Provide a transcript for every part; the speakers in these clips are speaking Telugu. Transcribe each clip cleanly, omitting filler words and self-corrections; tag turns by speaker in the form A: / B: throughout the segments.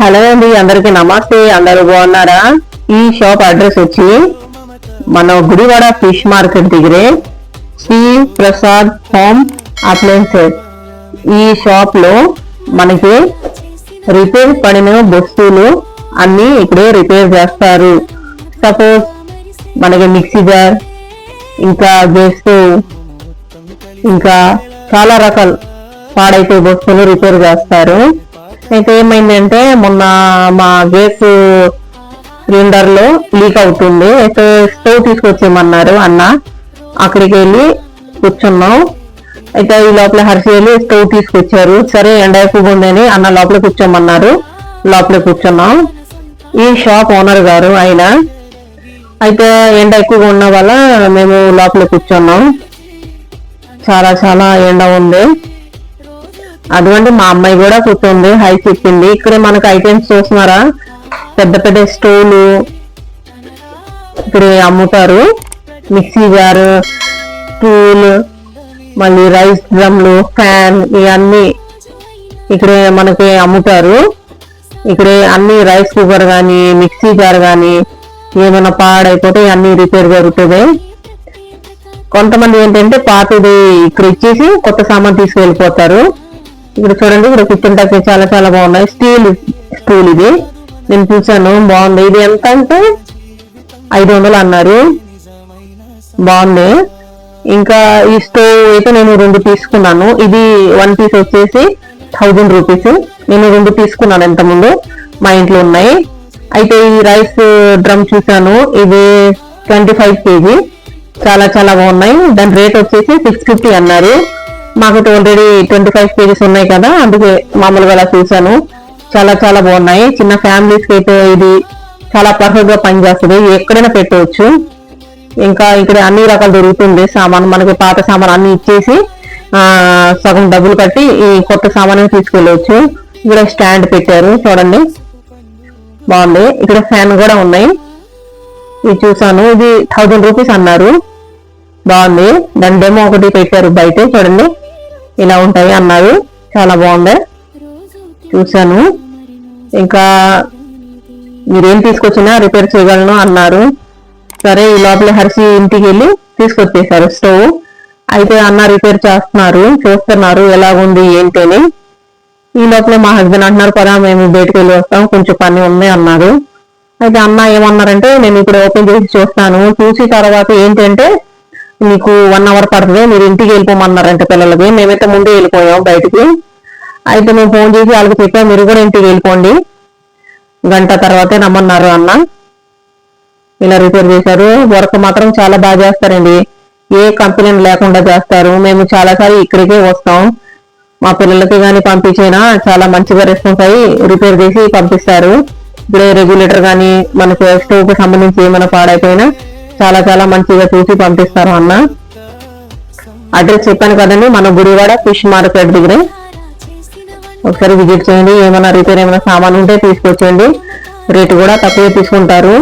A: హలో అండి, అందరికి నమస్తే. అందరూ బాగున్నారా? ఈ షాప్ అడ్రస్ వచ్చి మన గుడివాడ ఫిష్ మార్కెట్ దగ్గరే శ్రీ ప్రసాద్ హోమ్ అప్లయన్సెస్. ఈ షాప్ లో మనకి రిపేర్ పడిన వస్తువులు అన్ని ఇక్కడే రిపేర్ చేస్తారు. సపోజ్ మనకి మిక్సీ జార్, ఇంకా గ్యాస్ స్టవ్, ఇంకా చాలా రకాల పాడైపోయే వస్తువులు రిపేర్ చేస్తారు. అయితే ఏమైందంటే మొన్న మా గ్యాస్ సిలిండర్ లో లీక్ అవుతుంది. అయితే స్టవ్ తీసుకొచ్చేయమన్నారు అన్న. అక్కడికి వెళ్ళి కూర్చున్నాం. అయితే ఈ లోపల హర్షి వెళ్ళి స్టవ్ తీసుకొచ్చారు. సరే ఎండ ఎక్కువగా ఉందని అన్న లోపల కూర్చోమన్నారు. లోపల కూర్చున్నాం. ఈ షాప్ ఓనర్ గారు ఆయన. అయితే ఎండ ఎక్కువగా ఉన్న వల్ల మేము లోపల కూర్చున్నాం. చాలా చాలా ఎండ ఉంది. అటువంటి మా అమ్మాయి కూడా కూర్చుంది, హై చెప్పింది. ఇక్కడ మనకు ఐటమ్స్ చూస్తున్నారా, పెద్ద పెద్ద స్టవ్లు ఇక్కడ అమ్ముతారు. మిక్సీ జార్, స్టూల్, మళ్ళీ రైస్ డ్రమ్లు, ఫ్యాన్, ఇవన్నీ ఇక్కడ మనకి అమ్ముతారు. ఇక్కడ అన్ని రైస్ కుక్కర్ కానీ, మిక్సీ జార్ కానీ ఏమైనా పాడైపోతే అన్ని రిపేర్ జరుగుతుంది. కొంతమంది ఏంటంటే పాతది ఇక్కడ ఇచ్చేసి కొత్త సామాన్ తీసుకెళ్ళిపోతారు. ఇక్కడ చూడండి, ఇక్కడ కూర్చుంటే చాలా చాలా బాగున్నాయి. స్టూల్ ఇది నేను చూసాను, బాగుంది. ఇది ఎంత అంటే 500 అన్నారు, బాగుంది. ఇంకా ఈ స్టవ్ అయితే నేను 2 తీసుకున్నాను. ఇది 1 పీస్ వచ్చేసి 1000 రూపీస్. నేను 2 తీసుకున్నాను, ఇంతకుముందు మా ఇంట్లో ఉన్నాయి. అయితే ఈ రైస్ డ్రమ్ చూసాను, ఇది 25 kg, చాలా చాలా బాగున్నాయి. దాని రేట్ వచ్చేసి 650 అన్నారు. మాకు ఆల్రెడీ 25 kgs ఉన్నాయి కదా, అందుకే మామూలుగా అలా చూసాను. చాలా చాలా బాగున్నాయి. చిన్న ఫ్యామిలీస్ కి అయితే ఇది చాలా పర్ఫెక్ట్ గా పనిచేస్తుంది, ఎక్కడైనా పెట్టవచ్చు. ఇంకా ఇక్కడ అన్ని రకాలు దొరుకుతుంది సామాన్. మనకి పాత సామాన్ అన్ని ఇచ్చేసి సగం డబ్బులు కట్టి ఈ కొత్త సామాన్ తీసుకెళ్ళవచ్చు. ఇక్కడ స్టాండ్ పెట్టారు, చూడండి బాగుంది. ఇక్కడ ఫ్యాన్ కూడా ఉన్నాయి. ఇది చూసాను, ఇది 1000 రూపీస్ అన్నారు, బాగుంది. దాని డెమో ఒకటి పెట్టారు బయట, చూడండి ఇలా ఉంటాయి అన్నారు, చాలా బాగుంది, చూసాను. ఇంకా మీరేం తీసుకొచ్చినా రిపేర్ చేయగలను అన్నారు. సరే ఈ లోపల హర్షి ఇంటికి వెళ్ళి తీసుకొచ్చేసారు స్టవ్. అయితే అన్న రిపేర్ చేస్తున్నారు, చూస్తున్నారు ఎలాగుంది ఏంటి అని. ఈ లోపల మా హస్బెండ్ అంటున్నారు, పదా మేము బయటకు వెళ్ళి వస్తాం, కొంచెం పని ఉంది అన్నారు. అయితే అన్న ఏమన్నారంటే, నేను ఇప్పుడు ఓపెన్ చేసి చూస్తాను, చూసి తర్వాత ఏంటంటే మీకు 1 hour పడుతుంది, మీరు ఇంటికి వెళ్ళిపోమన్నారంటే పిల్లలకి. మేమైతే ముందే వెళ్ళిపోయాం బయటికి. అయితే మేము ఫోన్ చేసి వాళ్ళకి చెప్పాం, మీరు కూడా ఇంటికి వెళ్ళిపోండి, గంట తర్వాతే రమ్మన్నారు అన్న. ఇలా రిపేర్ చేశారు. వర్క్ మాత్రం చాలా బాగా చేస్తారండి, ఏ కంప్లైంట్ లేకుండా చేస్తారు. మేము చాలాసార్లు ఇక్కడికే వస్తాం. మా పిల్లలకి కానీ పంపించినా చాలా మంచిగా రెస్పాన్స్ అయ్యి రిపేర్ చేసి పంపిస్తారు. ఇప్పుడు రెగ్యులేటర్ కానీ మనకు స్టవ్ కి సంబంధించి ఏమైనా పాడైపోయినా చాలా చాలా మంచిగా చూసి పంపిస్తారు అన్న. అడ్రస్ చెప్పాను కదండి, మన గుడివాడ ఫిష్ మార్కెట్ దగ్గరే. ఒకసారి విజిట్ చేయండి. ఏమైనా రిపేర్ ఏమైనా సామాన్ ఉంటే తీసుకొచ్చేయండి, రేటు కూడా తక్కువ తీసుకుంటారు.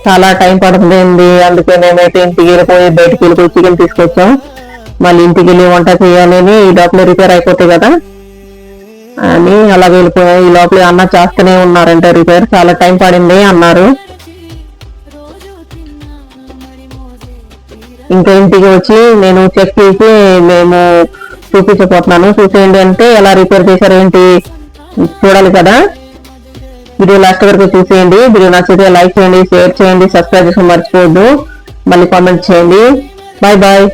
A: చాలా టైం పడుతుంది, అందుకే మేమైతే ఇంటికి వెళ్ళిపోయి బయటకు వెళ్ళిపోయి చికెన్ తీసుకొచ్చాం. మళ్ళీ ఇంటికి వెళ్ళి వంట చేయాలని, ఈ లోపల రిపేర్ అయిపోతాయి కదా అని అలా వెళ్ళిపోయాం. ఈ లోపల అన్న చేస్తూనే ఉన్నారంటే రిపేర్, చాలా టైం పడింది అన్నారు. ఇంకా ఇంటికి వచ్చి నేను చెక్ చేసి మేము చూపించబోతున్నాను, చూసేయండి అంటే ఎలా రిపేర్ చేశారు ఏంటి చూడాలి కదా. వీడియో లాస్ట్ వరకు చూసేయండి. వీడియో నచ్చితే లైక్ చేయండి, షేర్ చేయండి, సబ్స్క్రైబ్ చేసుకోవడం మర్చిపోవద్దు. మళ్ళీ కామెంట్ చేయండి. Bye bye.